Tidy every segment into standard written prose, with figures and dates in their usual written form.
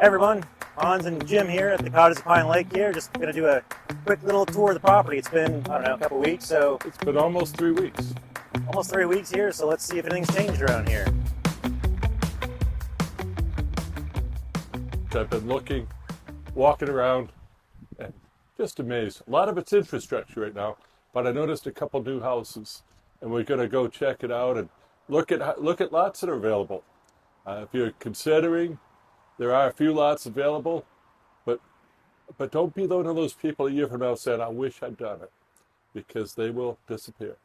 Hey everyone, Hans and Jim here at the Cottage of Pine Lake here. Just going to do a quick little tour of the property. It's been, I don't know, a couple weeks, so... It's been almost 3 weeks. Almost 3 weeks here, so let's see if anything's changed around here. I've been looking, walking around, and just amazed. A lot of it's infrastructure right now, but I noticed a couple new houses, and we're going to go check it out and look at lots that are available. If you're considering, there are a few lots available, but don't be one of those people a year from now saying, I wish I'd done it, because they will disappear.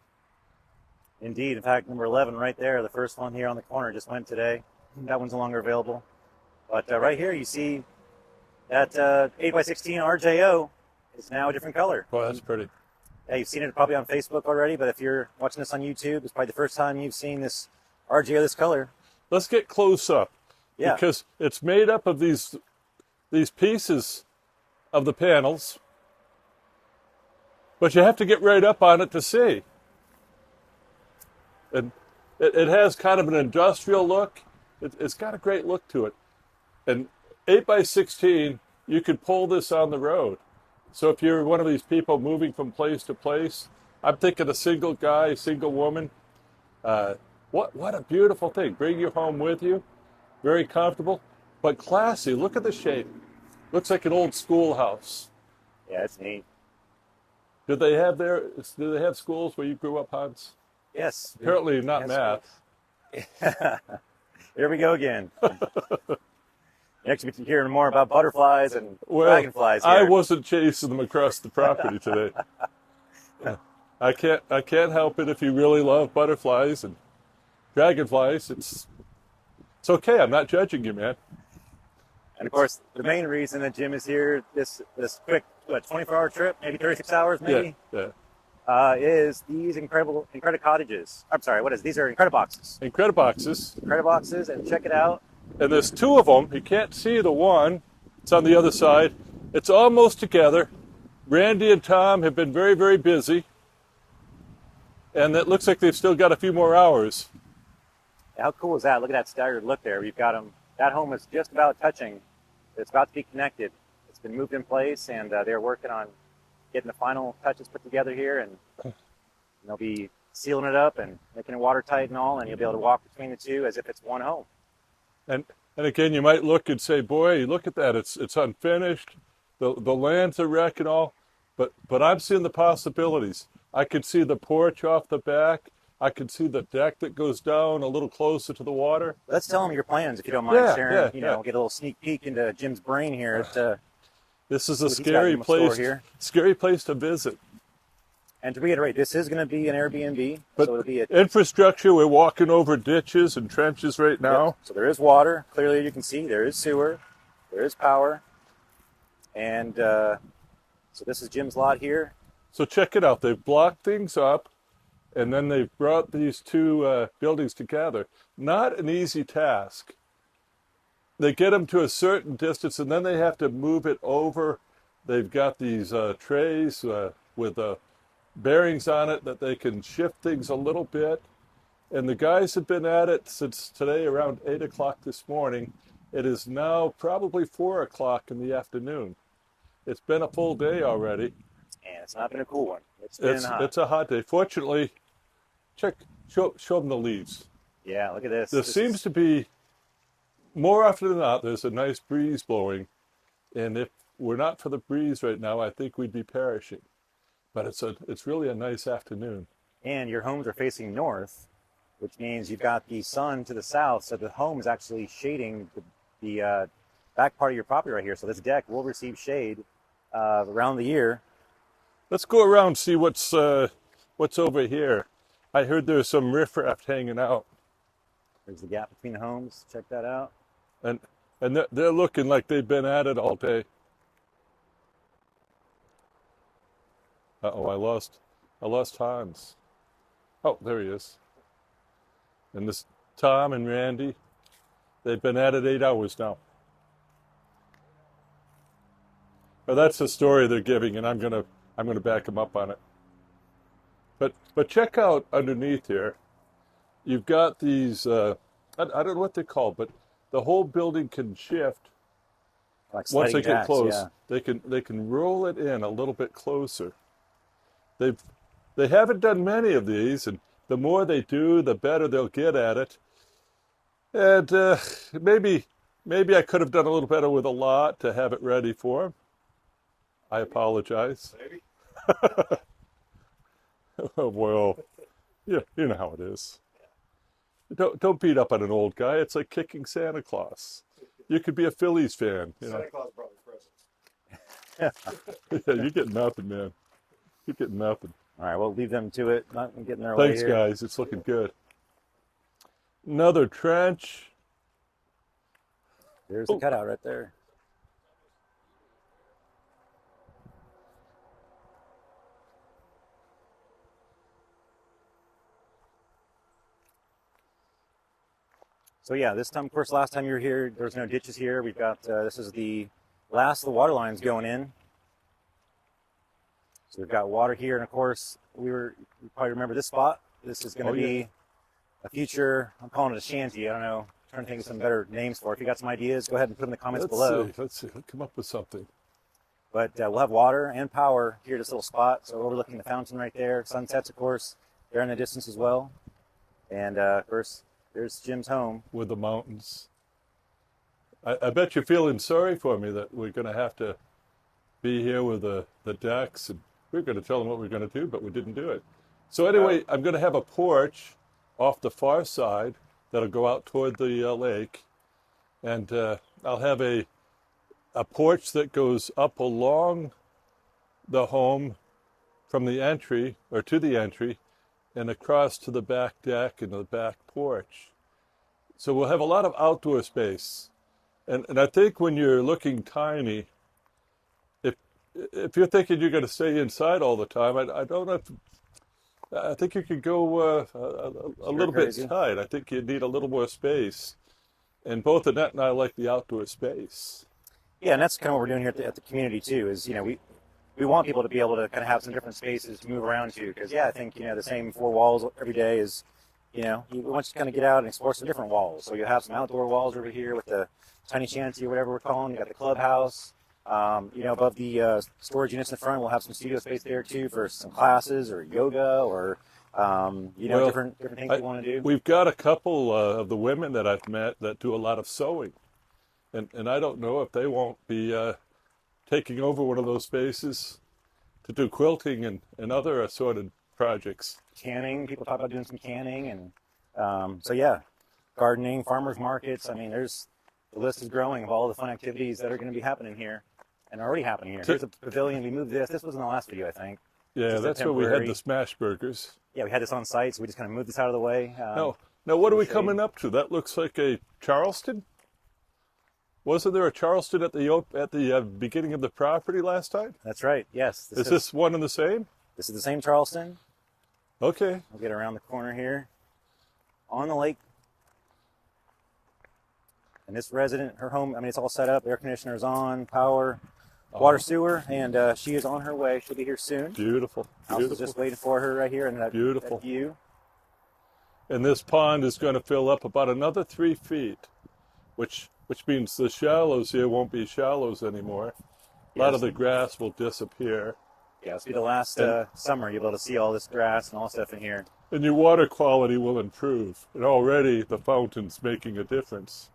Indeed. In fact, number 11 right there, the first one here on the corner just went today. That one's no longer available. But right here you see that 8x16 RJO is now a different color. Boy, that's pretty. Yeah, you've seen it probably on Facebook already, but if you're watching this on YouTube, it's probably the first time you've seen this RJO this color. Let's get close up. Yeah. Because it's made up of these pieces of the panels, but you have to get right up on it to see. And it has kind of an industrial look. It's got a great look to it. And 8x16, you could pull this on the road. So if you're one of these people moving from place to place, I'm thinking a single guy, single woman. What a beautiful thing. Bring your home with you. Very comfortable, but classy. Look at the shape. Looks like an old schoolhouse. Yeah, it's neat. Do they have schools where you grew up, Hans? Yes. Apparently not math. Here we go again. Next, we'll be hearing more about butterflies and dragonflies here. I wasn't chasing them across the property today. I can't help it if you really love butterflies and dragonflies. It's okay. I'm not judging you, man. And of course, the main reason that Jim is here, this quick 24-hour trip, maybe 36 hours, maybe. Yeah. Is these incredible cottages. I'm sorry, these are Incrediboxes. Incrediboxes. Incrediboxes, and check it out. And there's two of them. You can't see the one. It's on the other side. It's almost together. Randy and Tom have been very, very busy. And it looks like they've still got a few more hours. How cool is that? Look at that staggered look there. We've got them. That home is just about touching. It's about to be connected. It's been moved in place, and they're working on getting the final touches put together here, and they'll be sealing it up and making it watertight and all, and you'll be able to walk between the two as if it's one home. And again, you might look and say, boy, look at that. It's unfinished. The land's a wreck and all, but I'm seeing the possibilities. I could see the porch off the back. I can see the deck that goes down a little closer to the water. Let's tell them your plans, if you don't mind sharing. Get a little sneak peek into Jim's brain here. This is a scary place. Scary place to visit. And to reiterate, this is going to be an Airbnb. But so it'll be infrastructure, we're walking over ditches and trenches right now. Yep. So there is water. Clearly, you can see there is sewer, there is power, and so this is Jim's lot here. So check it out. They've blocked things up. And then they've brought these two buildings together. Not an easy task. They get them to a certain distance, and then they have to move it over. They've got these trays with bearings on it that they can shift things a little bit. And the guys have been at it since today around 8 o'clock this morning. It is now probably 4 o'clock in the afternoon. It's been a full day already. And it's not been a cool one. It's a hot day. Fortunately, show them the leaves. Yeah, look at this. There seems to be, more often than not, there's a nice breeze blowing. And if we're not for the breeze right now, I think we'd be perishing. But it's really a nice afternoon. And your homes are facing north, which means you've got the sun to the south, so the home is actually shading the back part of your property right here. So this deck will receive shade around the year. Let's go around and see what's over here. I heard there's some riffraff hanging out. There's the gap between the homes. Check that out. And they're looking like they've been at it all day. Uh-oh, I lost Hans. Oh, there he is. And this Tom and Randy, they've been at it 8 hours now. Well, that's the story they're giving, and I'm gonna back them up on it. But check out underneath here. You've got these, I don't know what they're called, but the whole building can shift Like Once sliding they get jacks, close, yeah. they can roll it in a little bit closer. They've they haven't done many of these, and the more they do, the better they'll get at it. And maybe I could have done a little better with a lot to have it ready for them. I apologize. Maybe. Well, yeah, you know how it is. Don't beat up on an old guy. It's like kicking Santa Claus. You could be a Phillies fan, you know. Santa Claus brought me presents. Yeah, you get nothing, man. You get nothing. All right, we'll leave them to it. Not getting their way Thanks, here. guys. It's looking good. Another trench. There's the cutout right there. So yeah, this time, of course, last time you were here, there was no ditches here. We've got, this is the last of the water lines going in. So we've got water here, and of course, you probably remember this spot. This is going to be a future, I'm calling it a shanty. I don't know, trying to think of some better names for it. If you got some ideas, go ahead and put them in the comments below. Let's see. Let's come up with something. But we'll have water and power here at this little spot. So overlooking the fountain right there. Sunsets, of course, they're in the distance as well. And of course, there's Jim's home. With the mountains. I bet you're feeling sorry for me that we're going to have to be here with the decks. And we're going to tell them what we're going to do, but we didn't do it. So anyway, I'm going to have a porch off the far side that'll go out toward the lake. And I'll have a porch that goes up along the home from the entry, or to the entry, and across to the back deck and the back porch. So we'll have a lot of outdoor space. And I think when you're looking tiny, if you're thinking you're going to stay inside all the time, I don't know if, I think you could go a little bit tight. I think you need a little more space. And both Annette and I like the outdoor space. Yeah, and that's kind of what we're doing here at the community too, is, we want people to be able to kind of have some different spaces to move around to, because I think, the same four walls every day is, we want you to kind of get out and explore some different walls. So you'll have some outdoor walls over here with the tiny shanty or whatever we're calling. You got the clubhouse. Above the storage units in the front, we'll have some studio space there too for some classes or yoga or, different things we want to do. We've got a couple of the women that I've met that do a lot of sewing. And I don't know if they won't be taking over one of those spaces to do quilting and other assorted projects. Canning, people talk about doing some canning, and gardening, farmers markets. I mean, the list is growing of all the fun activities that are going to be happening here and already happening here. Here's a pavilion. We moved this. This was in the last video, I think. Yeah, that's where we had the smash burgers. Yeah, we had this on site, so we just kind of moved this out of the way. Now, what are we coming up to? That looks like a Charleston. Wasn't there a Charleston at the beginning of the property last time? That's right. Yes. Is this one and the same? This is the same Charleston. Okay. We'll get around the corner here. On the lake. And this resident, her home, it's all set up. Air conditioner's on, power, water, sewer, and she is on her way. She'll be here soon. Beautiful. House is just waiting for her right here, and that view. And this pond is going to fill up about another 3 feet, which means the shallows here won't be shallows anymore. A lot of the grass will disappear. Yeah, it'll be the last summer. You'll be able to see all this grass and all stuff in here. And your water quality will improve. And already the fountain's making a difference.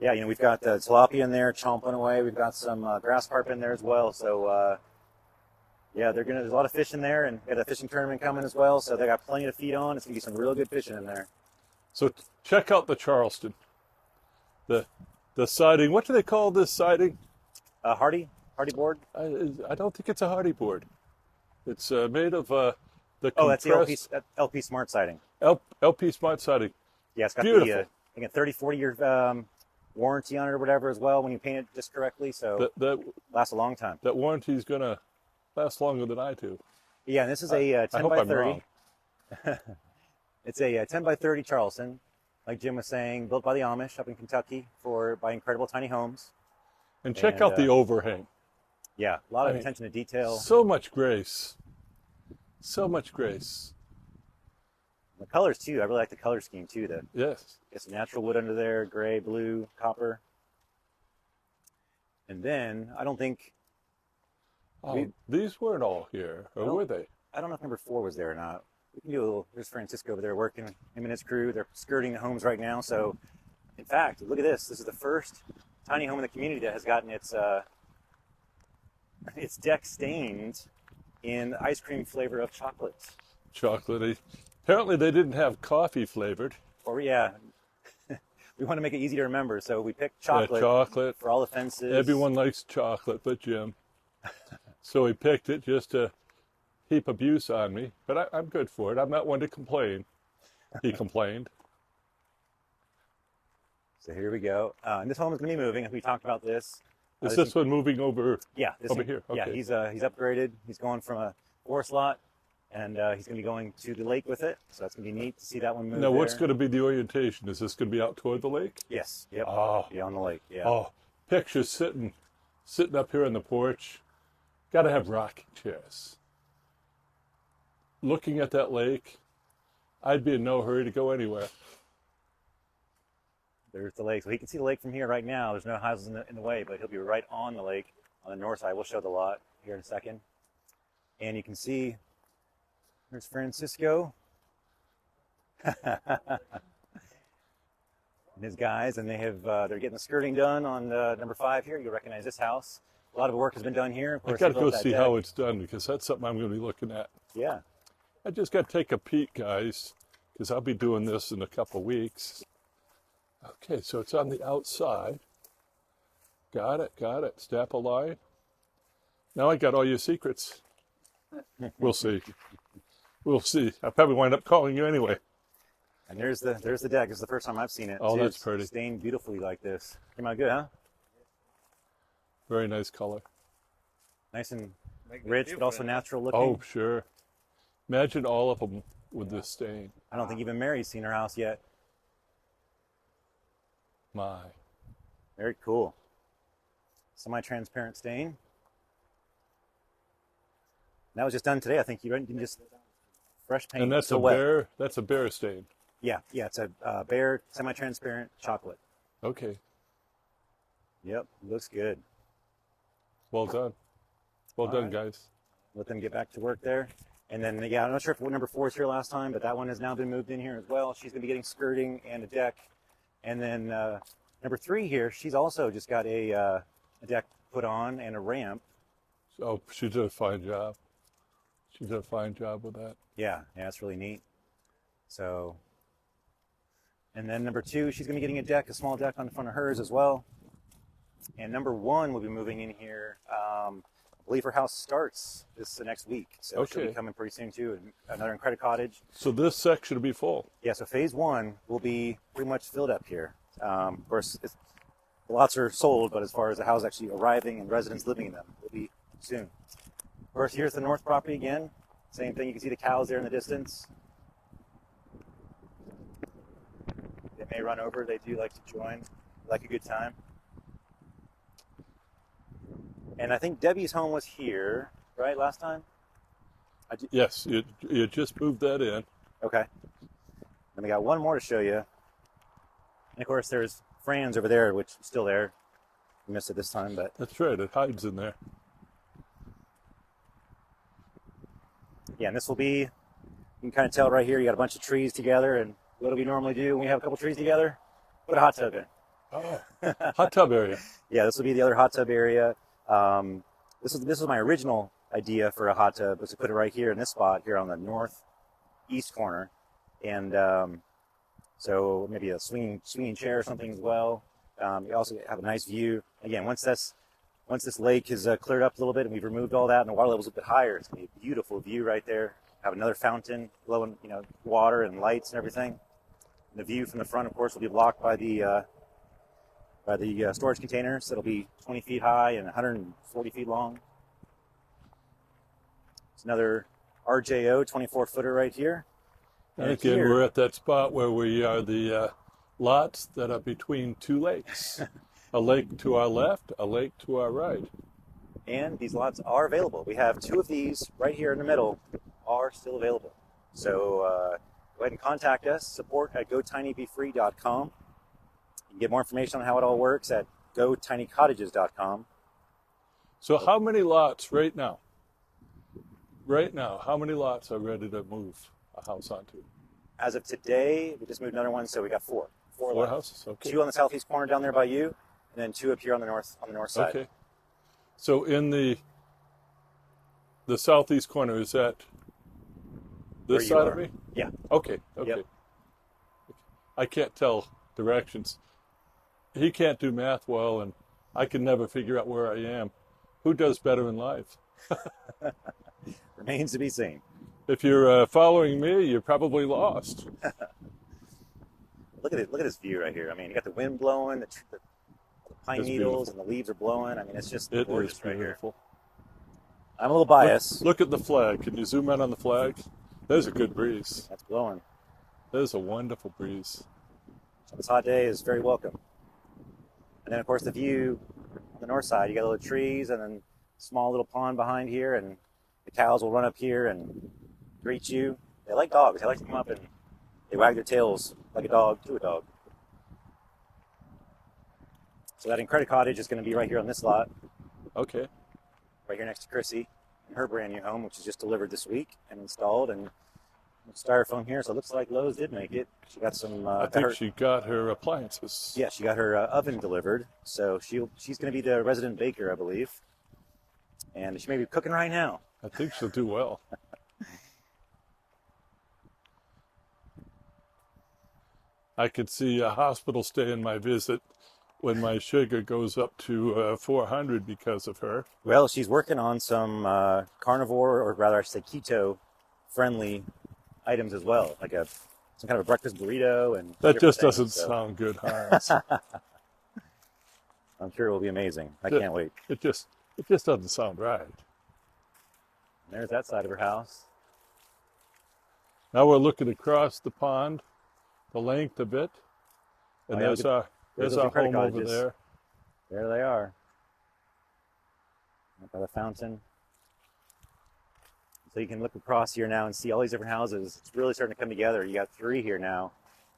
Yeah, we've got tilapia in there chomping away. We've got some grass carp in there as well. So, there's a lot of fish in there, and got a fishing tournament coming as well. So they got plenty to feed on. It's going to be some real good fishing in there. So check out the Charleston. The siding, what do they call this siding? Hardy board? I don't think it's a hardy board. It's made of the that's the LP Smart siding. LP Smart siding. Yeah, it's got beautiful. I think a 30-40 year warranty on it or whatever as well when you paint it just correctly. So that lasts a long time. That warranty is going to last longer than I do. Yeah, and this is a 10 by 30. It's a 10 by 30 Charleston. Like Jim was saying, built by the Amish up in Kentucky by incredible tiny homes. And check out the overhang. Yeah, a lot of attention to detail. So much grace. So much grace. The colors too. I really like the color scheme too. Yes. Get some natural wood under there, gray, blue, copper. And then I don't think Oh, these weren't all here, or Nope. were they? I don't know if number 4 was there or not. We can do a little. There's Francisco over there working. Him and his crew. They're skirting the homes right now. So, in fact, look at this. This is the first tiny home in the community that has gotten its deck stained in the ice cream flavor of chocolate. Chocolatey. Apparently they didn't have coffee flavored. Or yeah, we want to make it easy to remember, so we picked Yeah, chocolate chocolate. for all the fences. Everyone likes chocolate but Jim. So he picked it just to heap abuse on me. But I'm good for it. I'm not one to complain. He complained. So here we go. And this home is going to be moving. We talked about this. Is this one moving over? Yeah, this over one, here? Yeah, Okay. he's upgraded. He's going from a forest lot, and he's going to be going to the lake with it. So that's going to be neat to see that one move. Now, what's there. going to be the orientation? Is this going to be out toward the lake? Yes. Yep. Oh, Be on the lake. Yeah. oh, picture sitting up here on the porch. Got to have rocking chairs. Looking at that lake, I'd be in no hurry to go anywhere. There's the lake. So he can see the lake from here right now. There's no houses in the way, but he'll be right on the lake on the north side. We'll show the lot here in a second. And you can see there's Francisco and his guys, and they're getting the skirting done on number 5 here. You'll recognize this house. A lot of work has been done here. Of I course, got to they go built that see deck. how it's done because that's something I'm going to be looking at. Yeah. I just got to take a peek, guys, because I'll be doing this in a couple weeks. Okay, so it's on the outside. Got it. Snap a line. Now I got all your secrets. We'll see. We'll see. I'll probably wind up calling you anyway. And there's the deck. This is the first time I've seen it. Oh, too. that's It's pretty. stained beautifully like this. Came out good, huh? Very nice color. Nice and Make it rich, but also different. natural looking. Oh, sure. Imagine all of them with this stain. I don't think even Mary's seen her house yet. My. Very cool. Semi-transparent stain. That was just done today. I think you can just fresh paint. And that's still a wet. bear. That's a bear stain. Yeah, it's a bare semi-transparent chocolate. Okay. Yep, looks good. Well done. Well All done, right. guys. Let them get back to work there. And then, yeah, I'm not sure if number 4 was here last time, but that one has now been moved in here as well. She's going to be getting skirting and a deck. And then number 3 here, she's also just got a deck put on and a ramp. Oh, she did a fine job. She did a fine job with that. Yeah, that's really neat. So, and then number 2, she's going to be getting a deck, a small deck on the front of hers as well. And number 1 will be moving in here. I believe her house starts the next week, so she'll be Okay. coming pretty soon too. Another in Credit Cottage. So this section will be full. Yeah, so phase 1 will be pretty much filled up here. Of course, the lots are sold, but as far as the house actually arriving and residents living in them, will be soon. Of course, here's the north property again. Same thing. You can see the cows there in the distance. They may run over. They do like to join, like a good time. And I think Debbie's home was here, right, last time? Yes, you just moved that in. Okay. Then we got one more to show you. And of course, there's Fran's over there, which is still there. We missed it this time, but That's right. It hides in there. yeah, and this will be, you can kind of tell right here, you got a bunch of trees together, and what do we normally do when we have a couple trees together? Put a hot tub in. Oh, hot tub area. Yeah, this will be the other hot tub area. This was my original idea for a hot tub, was to put it right here in this spot here on the northeast corner, and so maybe a swinging chair or something as well. You also have a nice view. Again, once this lake is cleared up a little bit and we've removed all that and the water level's a bit higher, it's gonna be a beautiful view right there. Have another fountain blowing, water and lights and everything. And the view from the front, of course, will be blocked by the storage containers that'll be 20 feet high and 140 feet long. It's another RJO 24-footer right here. And again, we're at that spot where we are the lots that are between two lakes. A lake to our left, a lake to our right. And these lots are available. We have 2 of these right here in the middle are still available. So go ahead and contact us, support@GoTinyBeFree.com. You can get more information on how it all works at GoTinyCottages.com. So how many lots right now? Right now, how many lots are ready to move a house onto? As of today, we just moved another one, so we got four. Four Four left. houses? Okay. Two on the southeast corner down there by you, and then two up here on the north side. Okay. So in the southeast corner, is that Where this you side are. of me? Yeah. Okay, okay. Yep. I can't tell directions. He can't do math well, and I can never figure out where I am. Who does better in life? Remains to be seen. If you're following me, you're probably lost. Look at it. Look at this view right here. I mean, you got the wind blowing, the pine It's needles, beautiful. and the leaves are blowing. I mean, it's just It gorgeous is right here. beautiful. I'm a little biased. Look at the flag. Can you zoom in on the flag? There's a good breeze. That's blowing. There's a wonderful breeze. So this hot day is very welcome. And then, of course, the view on the north side, you got little trees and then a small little pond behind here, and the cows will run up here and greet you. They like dogs. They like to come up and they wag their tails like a dog to a dog. So that Incredible Cottage is going to be right here on this lot, Okay. right here next to Chrissy and her brand new home, which is just delivered this week and installed. And styrofoam here, so it looks like Lowe's did make it. She got some. I think she got her appliances. Yeah, she got her oven delivered, so she's going to be the resident baker, I believe, and she may be cooking right now. I think she'll do well. I could see a hospital stay in my visit when my sugar goes up to 400 because of her. Well, she's working on some carnivore, or rather, I should say keto-friendly items as well, like some kind of a breakfast burrito and. That just things, doesn't so sound good, Hans. I'm sure it will be amazing. I can't wait. It just doesn't sound right. There's that side of her house. Now we're looking across the pond, the length of it, and Oh, yeah, there's our those home credit over cottages. there. There they are. Up by the fountain. So you can look across here now and see all these different houses. It's really starting to come together. You got three here now,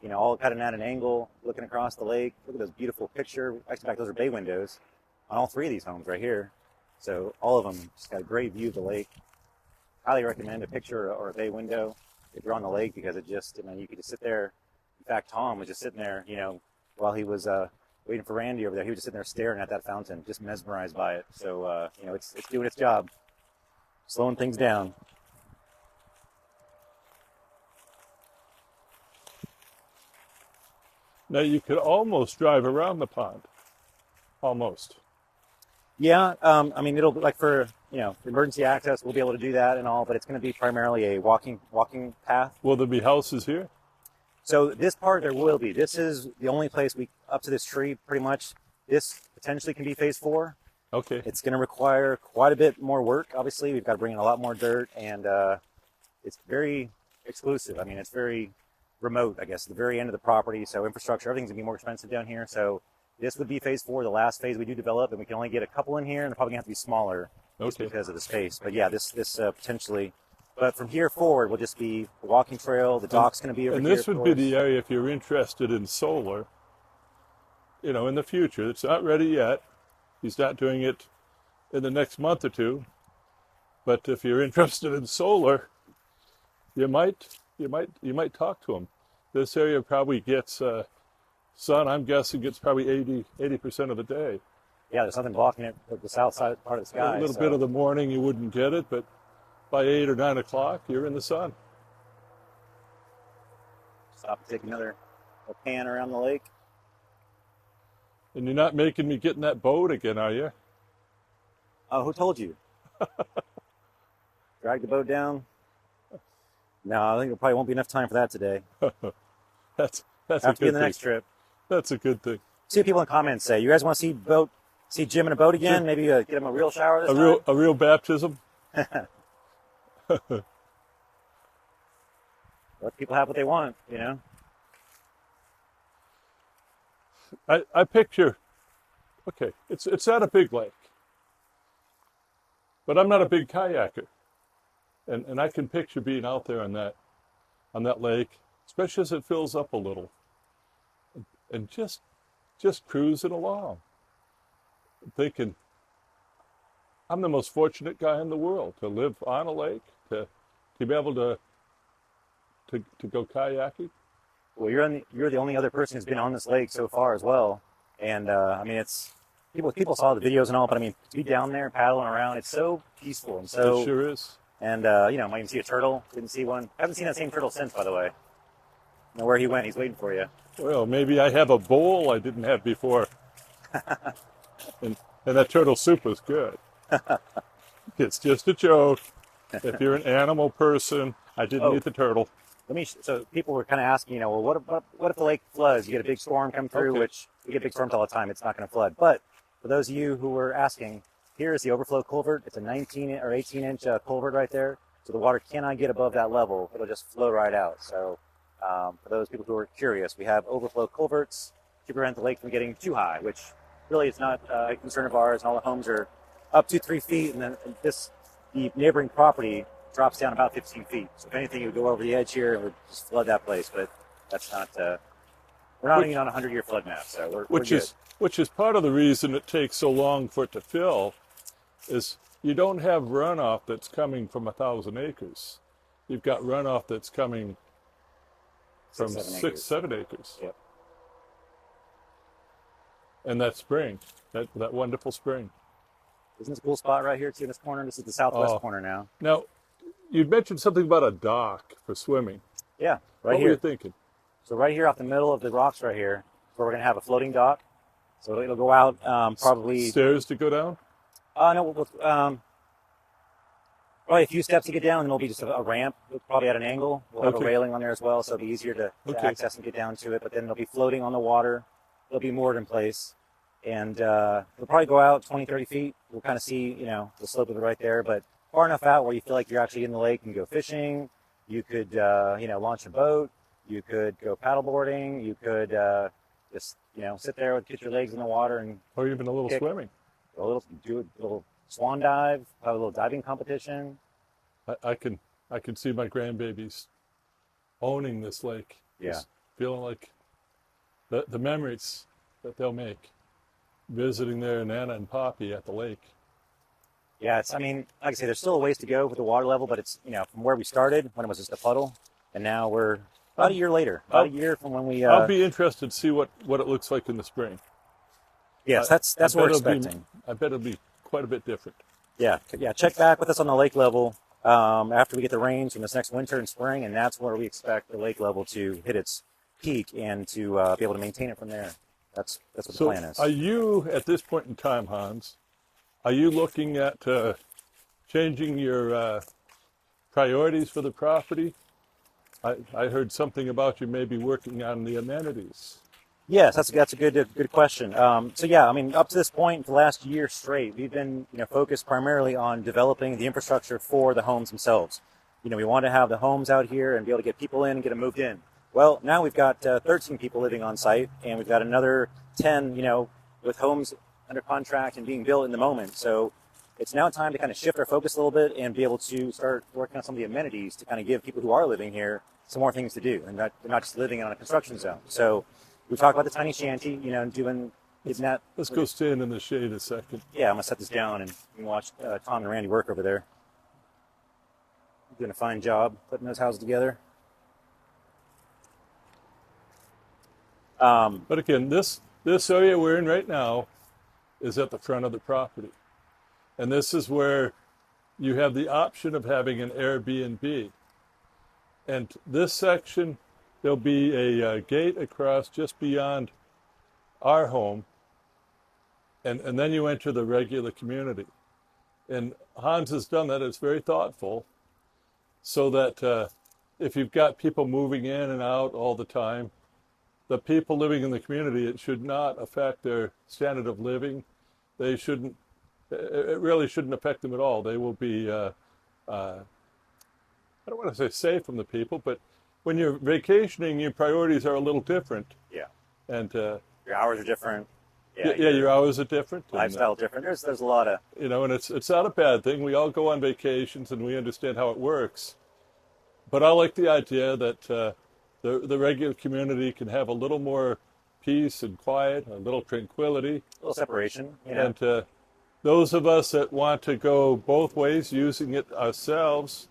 you know, all kind of at an angle, looking across the lake. Look at those beautiful picture. Actually, in fact, those are bay windows on all three of these homes right here. So all of them just got a great view of the lake. Highly recommend a picture or a bay window if you're on the lake, because it just, I mean, you could just sit there. In fact, Tom was just sitting there, you know, while he was waiting for Randy over there. He was just sitting there staring at that fountain, just mesmerized by it. So, you know, it's doing its job, slowing things down. Now you could almost drive around the pond. Almost. Yeah, I mean, it'll be like for, you know, emergency access, we'll be able to do that and all, but it's going to be primarily a walking path. Will there be houses here? So this part there will be. This is the only place up to this tree, pretty much. This potentially can be phase 4. Okay. It's going to require quite a bit more work. Obviously, we've got to bring in a lot more dirt, and it's very exclusive. I mean, it's very remote, I guess, at the very end of the property. So infrastructure, everything's going to be more expensive down here. So this would be phase 4, the last phase we do develop, and we can only get a couple in here, and they're probably going to have to be smaller just Okay. because of the space. But yeah, this potentially. But from here forward will just be a walking trail. The dock's going to be over And here. this of would be course. the area if you're interested in solar, you know, in the future. It's not ready yet. He's not doing it in the next month or two. But if you're interested in solar, you might talk to him. This area probably gets sun, I'm guessing, gets probably 80% of the day. Yeah, there's nothing blocking it with the south side part of the sky. A little bit of the morning you wouldn't get it, but by 8 or 9 o'clock, you're in the sun. Stop and take another pan around the lake. And you're not making me get in that boat again, are you? Oh, who told you? Drag the boat down? No, I think there probably won't be enough time for that today. That's a Have to be good in the thing. next trip. That's a good thing. See what people in the comments say. You guys want to see Jim in a boat again? Sure. Maybe get him a real shower this A real baptism. time? Let people have what they want, you know? I picture, okay, it's not a big lake, but I'm not a big kayaker, and I can picture being out there on that lake, especially as it fills up a little, and just cruising along, thinking, I'm the most fortunate guy in the world to live on a lake, to be able to go kayaking. Well, you're the only other person who's been on this lake so far as well. And I mean, it's people saw the videos and all, but I mean, to be down there paddling around, it's so peaceful and so. It sure is. And you know, might even see a turtle. Didn't see one. Haven't seen that same turtle since, by the way. I know where he went. He's waiting for you. Well, maybe I have a bowl I didn't have before. and that turtle soup was good. It's just a joke. If you're an animal person, I didn't eat the turtle. So people were kind of asking, you know, well, what if the lake floods? You get a big storm come through, which we get big storms all the time. It's not going to flood. But for those of you who were asking, here is the overflow culvert. It's a 19 or 18-inch culvert right there. So the water cannot get above that level. It'll just flow right out. So for those people who are curious, we have overflow culverts to prevent the lake from getting too high, which really is not a concern of ours. And all the homes are up to 3 feet. And then the neighboring property drops down about 15 feet. So if anything, it would go over the edge here and would just flood that place. But that's not, we're not even on a 100-year flood map, so we're good. Which is part of the reason it takes so long for it to fill, is you don't have runoff that's coming from 1,000 acres. You've got runoff that's coming from 7 acres. Yep. And that spring, that wonderful spring. Isn't this a cool spot right here, too, in this corner? This is the southwest corner now. Now, you'd mentioned something about a dock for swimming. Yeah, right here. What were you thinking? So right here off the middle of the rocks right here, where we're going to have a floating dock. So it'll go out probably... Stairs to go down? No, probably a few steps to get down, and there'll be just a ramp, probably at an angle. We'll have a railing on there as well, so it'll be easier to access and get down to it. But then it'll be floating on the water. It'll be moored in place. And it'll probably go out 20, 30 feet. We'll kind of see, you know, the slope of it right there. But far enough out where you feel like you're actually in the lake and go fishing. You could, you know, launch a boat. You could go paddleboarding. You could just, you know, sit there, get your legs in the water and... Or even a little swimming. Do a little swan dive, have a little diving competition. I can see my grandbabies owning this lake. Yeah. Just feeling like the memories that they'll make visiting their Nana and Poppy at the lake. Yeah, I mean, like I say, there's still a ways to go with the water level, but it's, you know, from where we started when it was just a puddle, and now we're about a year later, a year from when we... I'll be interested to see what it looks like in the spring. Yes, that's what we're expecting. I bet it'll be quite a bit different. Yeah. Check back with us on the lake level after we get the rains from this next winter and spring, and that's where we expect the lake level to hit its peak and to be able to maintain it from there. That's what the plan is. Are you, at this point in time, Hans, are you looking at changing your priorities for the property? I heard something about you maybe working on the amenities. Yes, that's a good question. So yeah, I mean, up to this point, the last year straight, we've been, you know, focused primarily on developing the infrastructure for the homes themselves. You know, we want to have the homes out here and be able to get people in and get them moved in. Well, now we've got 13 people living on site, and we've got another 10, you know, with homes under contract and being built in the moment. So it's now time to kind of shift our focus a little bit and be able to start working on some of the amenities to kind of give people who are living here some more things to do, and they're not just living on a construction zone. So we talked about the tiny shanty, you know, getting that. Let's go stand in the shade a second. Yeah, I'm gonna set this down and you can watch Tom and Randy work over there. Doing a fine job putting those houses together. But again, this area we're in right now is at the front of the property. And this is where you have the option of having an Airbnb. And this section, there'll be a gate across just beyond our home. And then you enter the regular community. And Hans has done that. It's very thoughtful so that if you've got people moving in and out all the time, the people living in the community, it should not affect their standard of living. It really shouldn't affect them at all. They will be, I don't want to say safe from the people, but when you're vacationing, your priorities are a little different. Yeah. And your hours are different. Yeah, your hours are different. Lifestyle different. There's a lot of... You know, and it's not a bad thing. We all go on vacations and we understand how it works. But I like the idea that the regular community can have a little more peace and quiet, a little tranquility. A little separation. You know? those of us that want to go both ways, using it ourselves,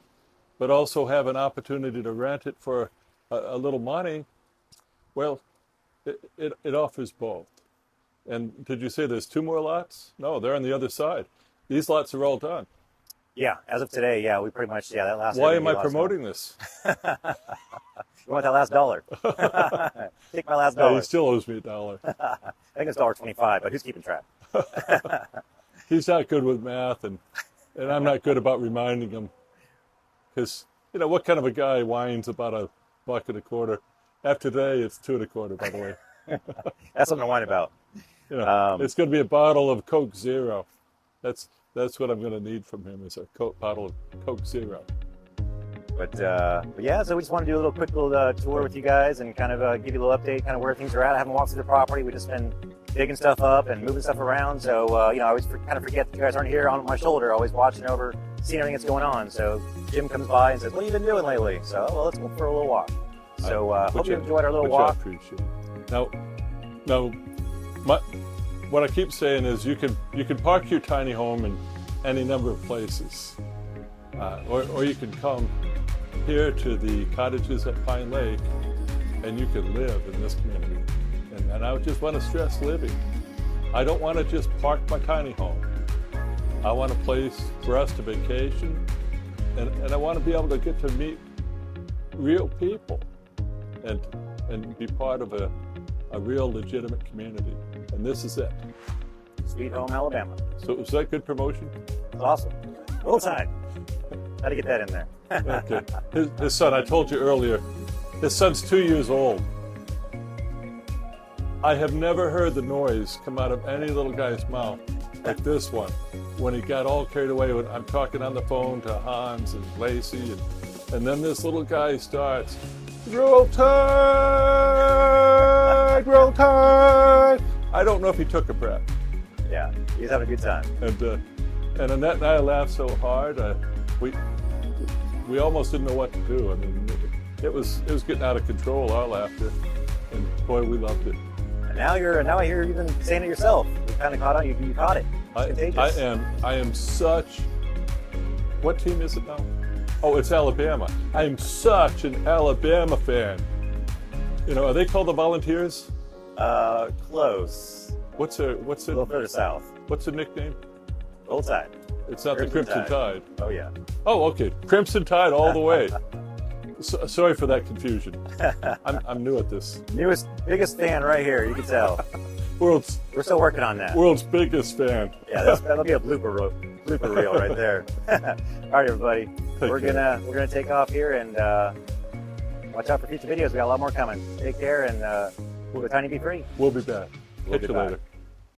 but also have an opportunity to rent it for a little money, well, it offers both. And did you say there's 2 more lots? No, they're on the other side. These lots are all done. Yeah, as of today, yeah, we pretty much, that last. Why am I promoting this? You want that last dollar? Take my last Yeah, dollar. he still owes me $1. I think it's $1.25, but who's keeping track? He's not good with math, and I'm not good about reminding him. Because, what kind of a guy whines about $1.25? After today, it's 2 1/4, by the way. That's something to whine about. It's going to be a bottle of Coke Zero. That's what I'm going to need from him, is a bottle of Coke Zero. But yeah, so we just want to do a quick little tour with you guys and kind of give you a little update, kind of where things are at. I haven't walked through the property. We've just been digging stuff up and moving stuff around. So, I always kind of forget that you guys aren't here on my shoulder, always watching over, seeing everything that's going on. So Jim comes by and says, "What have you been doing lately?" So, well, let's go for a little walk. So hope you enjoyed our little walk. I appreciate. Now, what I keep saying is you can park your tiny home in any number of places, or you can come here to the cottages at Pine Lake, and you can live in this community. And I just want to stress living. I don't want to just park my tiny home. I want a place for us to vacation, and I want to be able to get to meet real people and be part of a real legitimate community. And this is it. Sweet Home, Alabama. So is that good promotion? That's awesome. Roll Tide. How to get that in there? Okay. His son, I told you earlier, his son's 2 years old. I have never heard the noise come out of any little guy's mouth like this one when he got all carried away. When I'm talking on the phone to Hans and Lacey, and then this little guy starts, "Roll Tide, Roll Tide." I don't know if he took a breath. Yeah, he's having a good time. And Annette and I laughed so hard, we almost didn't know what to do. I mean, it was getting out of control, our laughter, and boy, we loved it. And now I hear you've been saying it yourself. You kind of caught on. You caught it. It's contagious. I am such. What team is it now? Oh, it's Alabama. I am such an Alabama fan. Are they called the Volunteers? Close. What's A little further south. What's the nickname? Roll Tide. It's not the Crimson Tide. Oh yeah. Oh, okay. Crimson Tide all the way. Sorry for that confusion. I'm new at this. Biggest fan right here. You can tell. We're still working on that. World's biggest fan. Yeah, that'll be a blooper reel right there. All right, everybody. We're gonna take off here and watch out for future videos. We got a lot more coming. Take care, and we'll go Tiny Be Free. We'll be back. Catch you later.